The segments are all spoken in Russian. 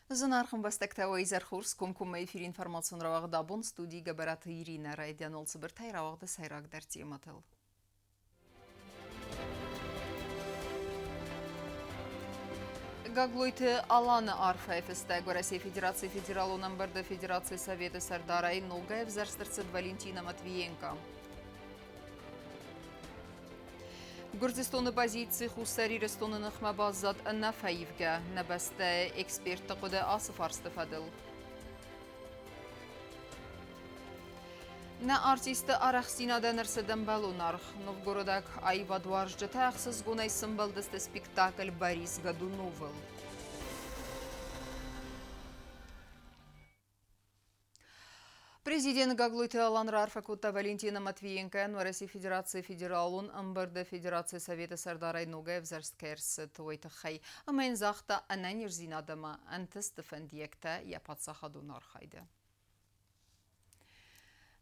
Զնարխն վստակտավայի զարխուրս կոմկում էիֆիր ինվարմացիոն ռավաղ դաբոն ստուդի գաբարատը իրինը ռայդյան ոլցը բրթայ ռավաղ դս հայրակ դարձի ըմատել։ Гаглойте Алана Арфаефеста, Россия Федерации Федералу Намберда Федерации Совета Сардара и Ногаев Зарстерцет Валентина Матвиенко. Гурзистоны позиции Хусари Рестоны Нахмабаззад Нафаевга Набасте эксперт Такода Асыф Арстефадыл. На артисты Арахсинада Нерседен Балунарх Новгородак Айвадуаржджата Ахсыз Гунай Сымбалдысты спектакль Борис Годуновыл. Президент Гаглойте Алан Рарфакута Валентина Матвиенко Россия Федерации Федералун Амбарда Федерации Совета Сардарай Ногаев Зарсткерс Туайтахай Амайнзахта Ананирзинадама Антестефендиекта Япатсахадун Архайда.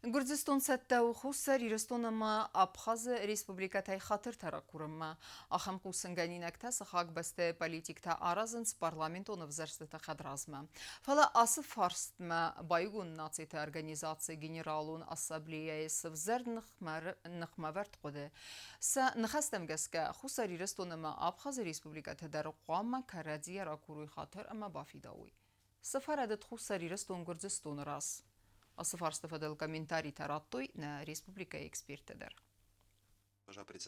Гурзистон сәтті ұқусы Рирестоныма Абхазы Республикатай қатыр таракурыма. Ахам қусынганинәкті сақақ басты политикта аразынс парламент оны взарстыта қадразма. Фала асы фарстма байгун нацияты организация генералун ассаблияйсы взар нықмаверт қоды. Са нықастамгасқа құсы Рирестоныма Абхазы Республикатай дарықуама карадия ракуруй қатыр ама бафидауи. Сафарадет құсы Рирестоны Гурзистон раз. Асыф Арстефадыл комментарий тараттой на Республика экспертедер.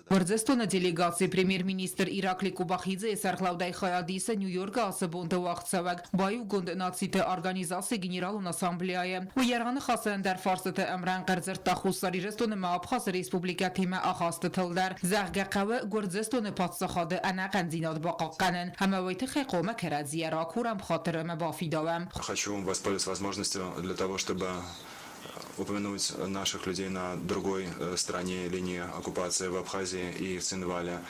Гурзистона делегации премьер-министр Иракли Кубахидзе Сархлаудай Хаядиса Нью-Йорка Асабонда Вахтсавак Баю Гонд наците организации генералун ассамблея. У Яраны Хасан дар фарсыты Амран Qarзер Тахусар Рирестоны Маабхаз Республика тема ахасты тылдар. Заггақавы Гурзистона патсахады анақан зинад бақаққанын. Хамавайты хайқома карадзия ракурам хатырыма бафидавам. Хочу воспользоваться возможностью для того, чтобы упомянуть наших людей на другой стороне линии оккупации в Абхазии и в Цинвале.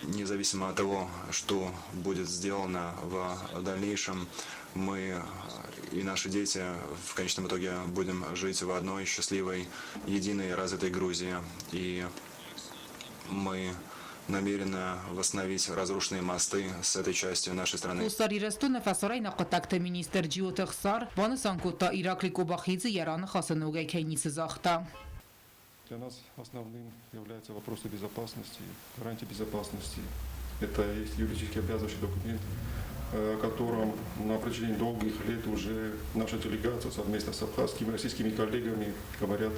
Независимо от того, что будет сделано в дальнейшем, мы и наши дети в конечном итоге будем жить в одной счастливой, единой, развитой Грузии. И мы намерена восстановить разрушенные мосты с этой частью нашей страны. Для нас основным является вопрос безопасности, гарантии безопасности. Это есть юридически обязывающий документ, о котором на протяжении долгих лет уже наша делегация совместно с абхазскими и российскими коллегами говорят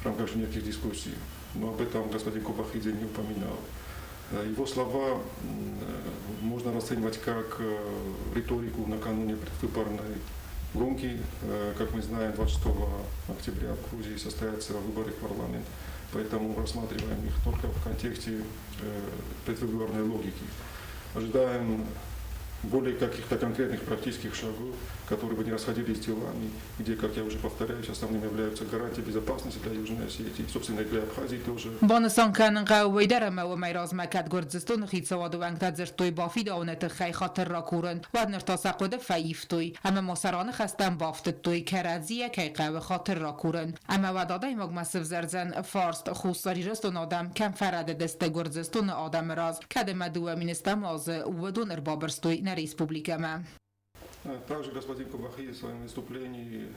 в рамках неких дискуссий. Но об этом господин Кубахидзе не упоминал. Его слова можно расценивать как риторику накануне предвыборной гонки. Как мы знаем, 26 октября в Грузии состоятся выборы в парламент, поэтому рассматриваем их только в контексте предвыборной логики. Ожидаем более каких-то конкретных практических шагов, которые бы не расходились с делами, где, как я уже повторяюсь, основными являются гарантии безопасности для Южной Осетии, собственно, и для Абхазии тоже. Бонусан канын қауыйдарыма өмай размакат Гурзистон хитсаваду вангтадзер той бафид аунеты хай хатыр ракурын. Вадныр тасақуды фаиф той. Ама масараны хастан бафтыд той карадзия кай қавы хатыр ракурын. Ама вададай магмасыв зерзен фарст خصاری رستون آدم کم فرد دست گرزستون آدم راز کدم دو منستم از ودون اربابرستوی на республика ма. Также господин Кубахидзе в своем выступлении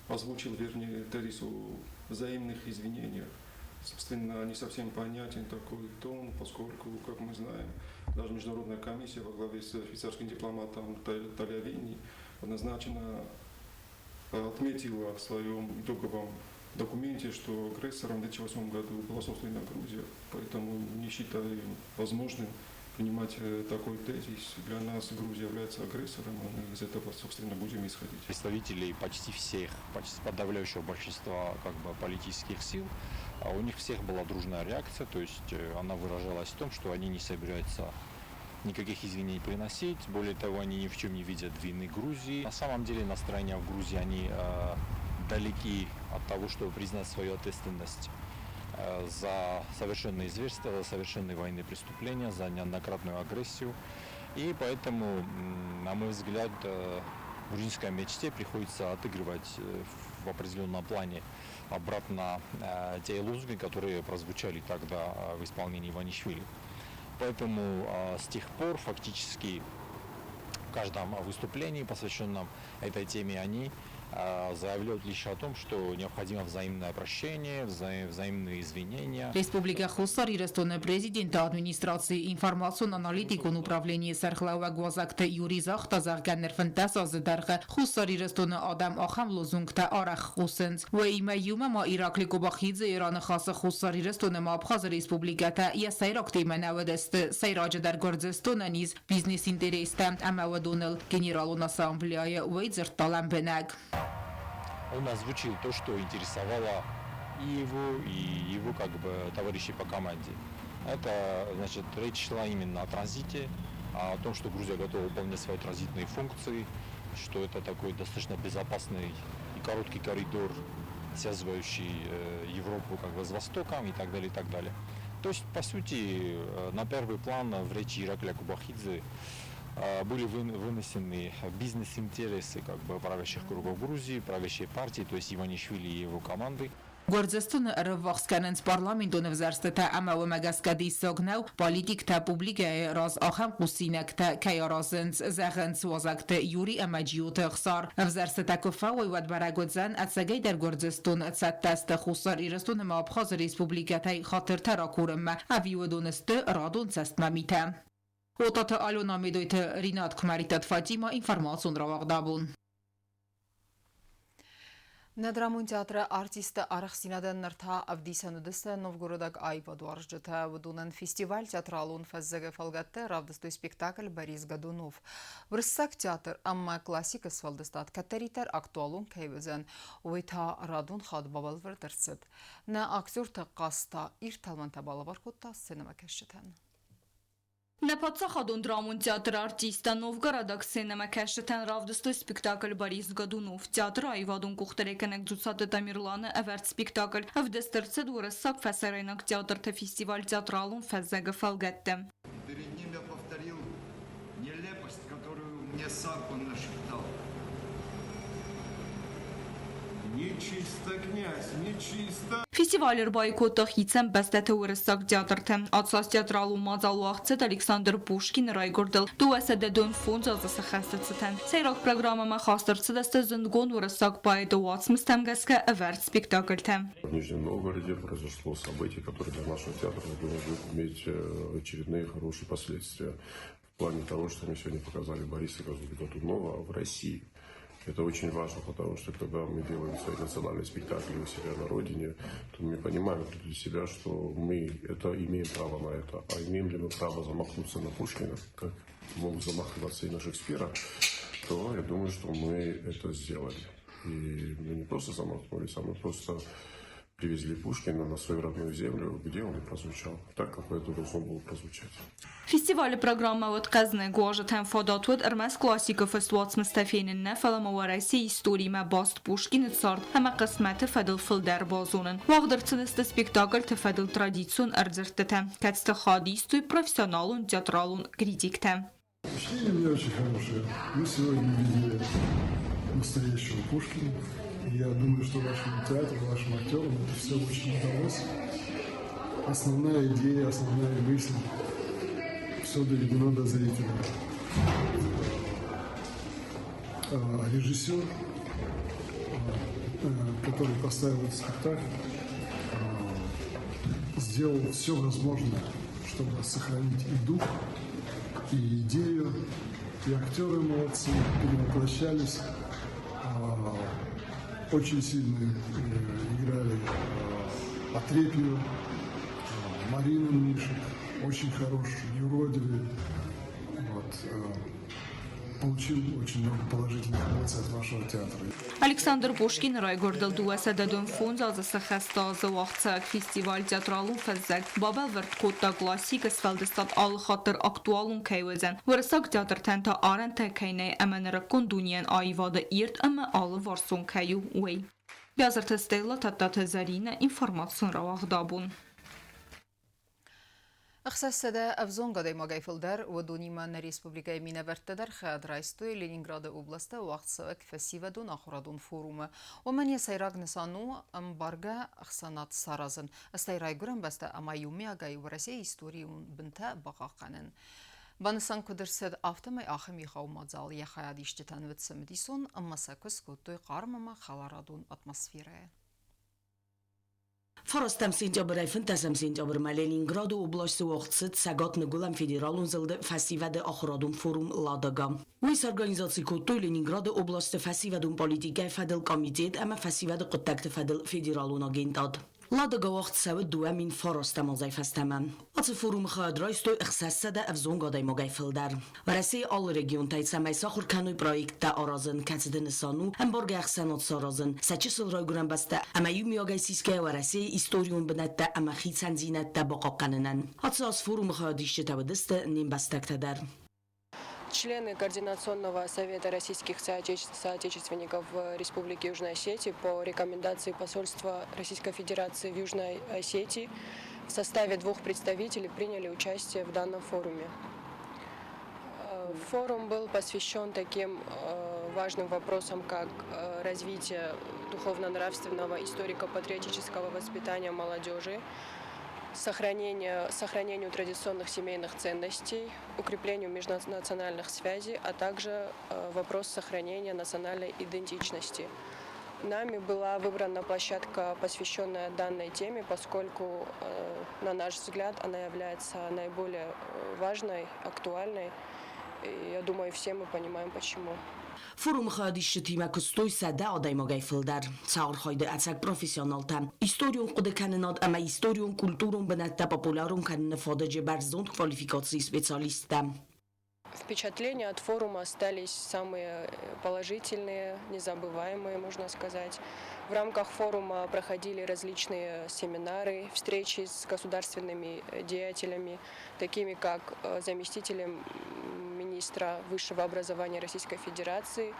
озвучил, вернее, тезис о взаимных извинениях. Собственно, не совсем понятен такой тон, поскольку, как мы знаем, даже международная комиссия во главе с швейцарским дипломатом Талявини однозначно отметила в своем итоговом документе, что агрессором в 2008 году была, собственно, Грузия. Поэтому не считаю возможным принимать такой тезис. Для нас Грузия является агрессором, и мы из этого, собственно, будем исходить. Представителей почти подавляющего большинства политических сил, у них всех была дружная реакция, то есть она выражалась в том, что они не собираются никаких извинений приносить, более того, они ни в чем не видят вины Грузии. На самом деле настроения в Грузии, они далеки от того, чтобы признать свою ответственность за совершенные зверства, за совершенные военные преступления, за неоднократную агрессию. И поэтому, на мой взгляд, грузинской мечте приходится отыгрывать в определенном плане обратно те лозунги, которые прозвучали тогда в исполнении Иванишвили. Поэтому с тех пор фактически в каждом выступлении, посвященном этой теме, они заявляют лишь о том, что необходимо взаимное прощение, взаимные извинения. Республика Хусар Ирստона президента администрации информацион аналитикон управление Сархлауа Гвазакта Юрий Захтазарганер Фантасаз Дарха Хусар Ирстона Адам Ахам Лозунгта Арах Хусенс Вейма Юма ма Иракли Кубахидзе Иран Хаса Хусар Ирстона ма Абхаз Республиката Я Сайракти Манавадест Сайраджа дар Гордзестона низ бизнес интереста Амавадонел генералун ассамблея Вейзер Таламбенаг. Он озвучил то, что интересовало и его как бы товарищей по команде. Это, значит, речь шла именно о транзите, о том, что Грузия готова выполнять свои транзитные функции, что это такой достаточно безопасный и короткий коридор, связывающий Европу как бы с Востоком и так далее, и так далее. То есть, по сути, на первый план в речи Иракля Кубахидзе были вынесены бизнес-интересы как бы правящих кругов Грузии, правящей партии, то есть Иванишвили и его команды. Гордзестон рвахсканенс парламентон взарстата амау магаскади согнау политик та публика раз ахам кусинак та каяразенс загенс вазакта Юрий Амаджиот хсар взарстата кофауй вад барагодзан ацагай дар Гордзестон цаттаст хусар ирстон ма Абхаз республикатай хатыр таракурм авиодонст радон цастмамита Otată Alona Medojte Rinat Kmaritat Fatima информацион равагдабун. На драмун театра артиста Арахсинадан Нарта Авдисанудеста Новгородак Айваду Аржджата Вдунан фестиваль театралун фаззага фалгатте равдыстой спектакль Борис Годунов. Врссак театр амма классика свалдыстат катаритар актуалун кейвезен уйта радун хад бабал вардырсыд. На актер таққаста ирталман табалавар котта сценама кәшчетен. Нападсахадон драмун театр артиста Новгородак сценама кәшетен равдыстой спектакль Борис Годунов. Театр Айвадун кухтарекенек дзуцаты Тамирланы әвәрт спектакль. Авдестырцы дурысак фәсәрайнак театрта фестиваль театралун фәззәгі фалгетті. Перед ним я повторил нелепость, которую мне сам он нашептал. Нечисто, князь, нечисто. Фестиваль бойкота хитсен бәстәті урысак театрты. Атсас театралу мазалу ақцет Александр Пушкин райгордыл. Дуэсәді дөн фонд жазысы қастырцытын. Сайрақ программама қастырцыдасты зінгон урысак байды уатсмыз тәмгәске әвәрт спектакльті. В Нижнем Новгороде произошло событие, которое для нашего театра будет иметь очередные хорошие последствия. В плане того, что мы сегодня показали Бориса Годунова в России. Это очень важно, потому что когда мы делаем свои национальные спектакли у себя на родине, то мы понимаем для себя, что мы это имеем право на это. А имеем ли мы право замахнуться на Пушкина, как могут замахиваться и на Шекспира, то я думаю, что мы это сделали. И мы не просто замахнулись, а мы просто привезли Пушкина на свою родную землю, где он и прозвучал, так, как это должно было прозвучать. Фестиваль программа отказны гожетен фодатвуд армас классика фестивалс мстафинин нефалама России истории ма баст Пушкин царт хама қисматы фадил филдар базунын. Вагдырцыдысты спектакль тефадил традицион арзыртыты. Кәтсті хадистуй профессионалун, театралун, критикте. Впечатление у меня очень хорошее. Мы сегодня видели настоящего Пушкина. Я думаю, что вашему театру, вашим актерам это все очень удалось. Основная идея, основная мысль, все доведено до зрителя. Режиссер, который поставил этот спектакль, сделал все возможное, чтобы сохранить и дух, и идею, и актеры молодцы, перевоплощались. Очень сильно играли Отрепьева, Марина Мишек, очень хороший, юродивый. Получил очень много положительных эмоций от вашего театра. Александр Пушкин райгордал дуэсәдә дөн фонд жазысы хәстазы вақцак фестиваль театралун фәззәк бабал верткотта классика сфәлдестат ал хатыр актуалун кайвезен. Варсак театр тәнта аран тәкәйнәй әмәнәрәккон дуниян айвады ирт әмә алы варсон кәю уй. Язырты стейла таттаты зарина информацион равахдабун. Ախսասեդը ավզոն գադայ մագայֆլդար ոդոնիման ռեսպուբլիկայի մինավերտդար խադրայստոյ Լենինգրադը օբլաստը ուաղցսավակ ֆեսիվադուն ախորադուն ֆորումը ոմանիա սայրագ նսանու ամբարգա ախսանատ սարազն աստայրայգուրն բաստը ամայումի ագայ վրասիա իսტორիուն բնթա բաղաղանն Բանսան կդրսեդ ավտամay ախմի խաումadzալ յախայադիշտան վծմդիսոն ամասակս կոտոյ կարմամա խալարադուն ատմոսֆերա Форостам сентября фантазам сентябрь Ленинграду области уақытсыз сагат нагулам федералун зылды фестивады охрадун форум ладага. Уйс организации куттой Ленинграда области фестивадун политика федел комитет ама фестивады қыттакты федел федералун агентад. Ладага وقت سوى دوامين فارستم وظيفستم. أصل فروم خادرایستو اختصاص ده افزون قدای مگایفل در. ورسی آل رژیون تایید سمی ساخر کنوی پروژه تا آرازن کسد نسانو هم برگ اخسانات سارازن. سچسل رای گرم بسته. اما یومی آگایسیس که ورسی استوریون بنت ده اما خیت سنزینت ده باقا قننن. أصل از فروم خادیشت تودست نیم بستک در. Члены Координационного совета российских соотечественников в Республике Южной Осетии по рекомендации посольства Российской Федерации в Южной Осетии в составе 2 представителей приняли участие в данном форуме. Форум был посвящен таким важным вопросам, как развитие духовно-нравственного историко-патриотического воспитания молодежи, сохранению традиционных семейных ценностей, укреплению межнациональных связей, а также вопрос сохранения национальной идентичности. Нами была выбрана площадка, посвященная данной теме, поскольку, на наш взгляд, она является наиболее важной, актуальной. И я думаю, все мы понимаем, почему. فروم خادیش تیم کستوی ساده آدای مگایفل در سعر خایده اتاک پروفیسیونال تام استوریون قد کنناد اما استوریون کلتورون بنات популярون کنن فادج برزون квалификации специалистам. Впечатления от форума остались самые положительные, незабываемые, можно сказать. В рамках форума проходили различные семинары, встречи с государственными деятелями, такими как заместителем министра высшего образования Российской Федерации,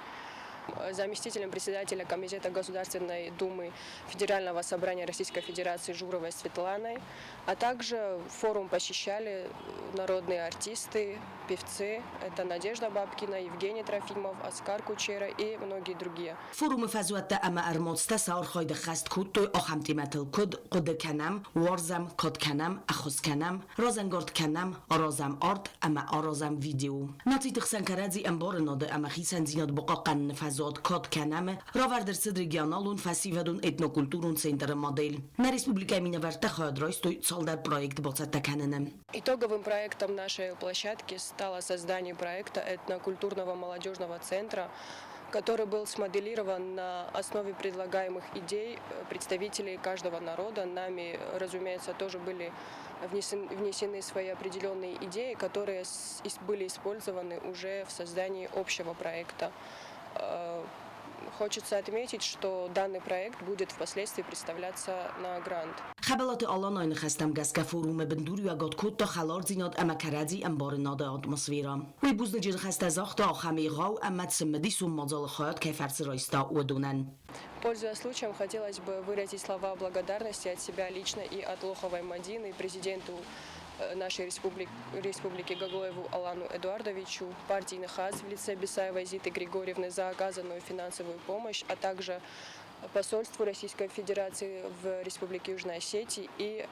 заместителем председателя Комитета Государственной Думы Федерального собрания Российской Федерации Журовой Светланой, а также форум посещали народные артисты, певцы. Это Надежда Бабкина, Евгений Трофимов, Оскар Кучера и многие другие. فروم فزوات اما ارموستا سعر خایده خست کود توی آخمتیمتل کد قد کنم وارزم کد کنم اخوز کنم رازنگارد کنم آرازم آرد اما آرازم ویدیو ناتی تخسن کرازی انبار ناده اما خیسن زیناد بقا قن فزوات کد کنم راوردر صد رگیانالون فسیودون etnokulturun центр модель. На республике Минаверта хадроистой солдар проект боцата каненем. Итоговым проектом нашей площадки стало создание проекта этнокультурного молодежного центра, который был смоделирован на основе предлагаемых идей представителей каждого народа. Нами, разумеется, тоже были внесены свои определенные идеи, которые были использованы уже в создании общего проекта. Хочется отметить, что данный проект будет впоследствии представляться на грант. خبلات آلان آین خستم گسکه فروم بندوری و گاد کود تا خلار زیناد اما کرازی انبار ناده آتمسفیرا. وی بوز نجید خست از آخت آخمی غاو اما تسمدی سوم مازال خواهد که فرس رایستا و دونن. Пользуясь случаем, хотелось бы выразить слова благодарности от себя лично и от Лоховой Мадины, президенту нашей республики Гаглоеву Алану Эдуардовичу, партии НХАЗ в лице Бесаевой Зиты Григорьевны за оказанную финансовую помощь, а также посольству Российской Федерации в Республике Южной Осетии и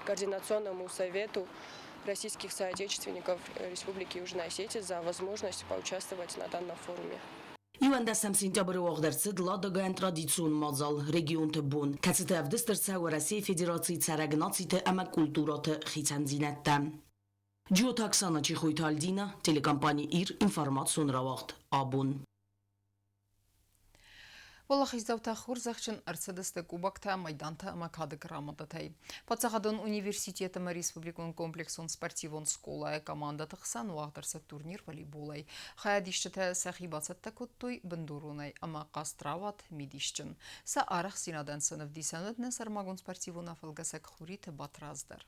Координационному совету российских соотечественников Республики Южной Осетии за возможность поучаствовать на данном форуме. Iwan dasam sentyabr uaqdarsid ladagan traditsion mazal region tebun. Katsite avdistr sawarasi federacji tsaragnacite ama kulturate khitsanzinatta. Gio taksana chi khoitaldina telekompani ir informatsion rawaqt abun. والله خیزداوتا خورزخشن ارسدست کубакта майданта макады грамотатай. Пацахадон университетом республикон комплексун спортивон скола команда тахсан уақдарса турнир волейболай. Хаядишчата сахибацатта куттой бендурунай ама қастрават мидишчен. Са арах синадан сынып дисанат несармагон спортивон афалгасак хурит батраздар.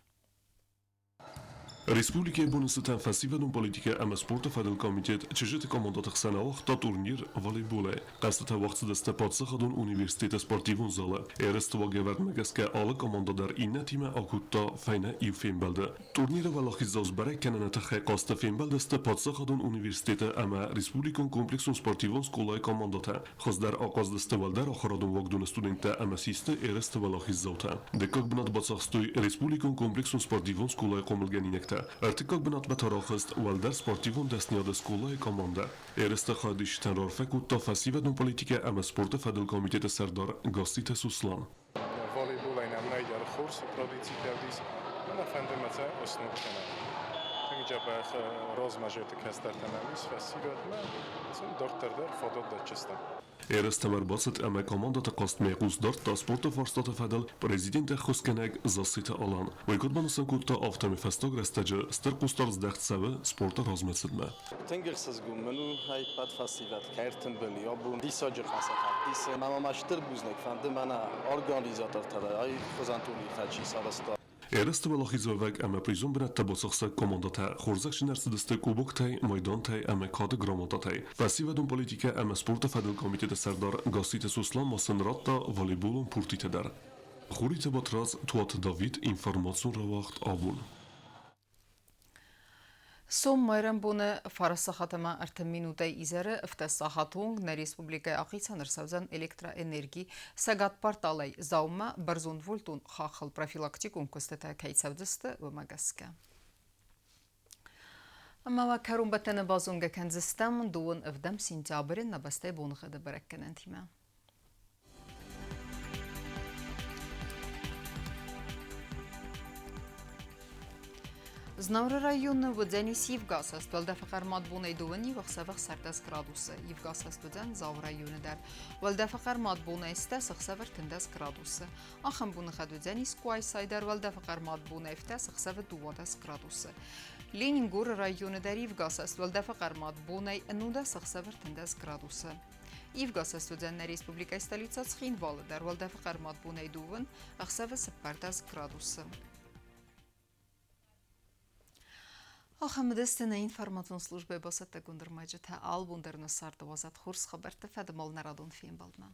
Республикայի բունուսը ֆասիվադուն պոլիտիկա ama sporta fadil komitet çeşitli komandatı xsanavaq ta turnir voleybol e. Qastata vaqtida stepatsaxadun universiteti sportivun zala. Erestova gevert megaske alı komandadar inna time akutta fayna iv finbalda. Turnire valaxizaz barek kenanata xaqasta finbalda stepatsaxadun universiteti ama Respublikon kompleksun sportivun skolay komandata. Xozdar aqazda stevaldar axaradun vaqdun studenta ama siste erestova valaxizauta. Dekak binat batsaxstoy Respublikon kompleksun sportivun skolay komilganinekta. Artık binat bataroxist Валдар спортивун дастниёда скулаи команда. Эреста хадиш танрор фекутта фасивадун политика ама спорта фадил комитета сардор Гостита Суслан. Volleyball en amna iar khurs traditie kerdis. Ana fandemata osnobtana. Tangia bach rozmajet kastartanamis festivalma. Sun dorterdar fodod dachestan. Эреста марбасет ама командата қаст меқус дорт та спорта форстата фадил президента Хускенег засита алан. Вайкотбанусан кутта автами фестог рестаджа стар кустар здахт саве спорта размецедме. Тengirsiz gumenu hay pat festival kerten beli abun disajı fasaka. Dis mama maştır buznek fandı mana organizator tada ay xozantuli tachi sarasta. Эреста балахизовек ама призум бинат табасахса командата хорзак шинарсидасте кубоктай майдантай ама кады грамотатай. Фасивадун политика ама спорта фадил комитета сардар Гостита Суслан масын ратта волейболун пуртитедар. Хурите батраз туат Давид информацион равахт абун. Սոմ մայրամբունը վարասախատամա արտամինուտայ իզերը վտեսախատունգ նե Ռեսպուբլիկայ աղիցան ըրսավզան էլեկտրաէներգի սագատ պարտալայ զաումա բրզուն վոլտուն խախլ պրոֆիլակտիկուն կստետա կայցավդստը վմագասկա։ Մավակարում բատենը բազունգը կենզստամ դուын ըվդամ սինտյաբրին նաբաստայ բունղը դբրակկն ընթիմա։ Znavra rayonu vëdzeni Yivgas astval dafaqar madbune duveni vëxsavëx sardas graduse. Yivgas astudan zav rayonu dar. Val dafaqar madbune istas xsavër tëndas graduse. Axam bunu xadudzeni skuay saydar val dafaqar madbune iftas xsavë duvadas graduse. Leningur rayonu dar Yivgas astval dafaqar madbune nudas xsavër tëndas graduse. Yivgas astudan Respublikay stolica Tsxinval dar val dafaqar madbune duven xsavë spartas graduse. Ахамдестена информационная служба басата гундермаджета албундерна сарта вазат хурс хабарта фадмал нарадон фин балдма.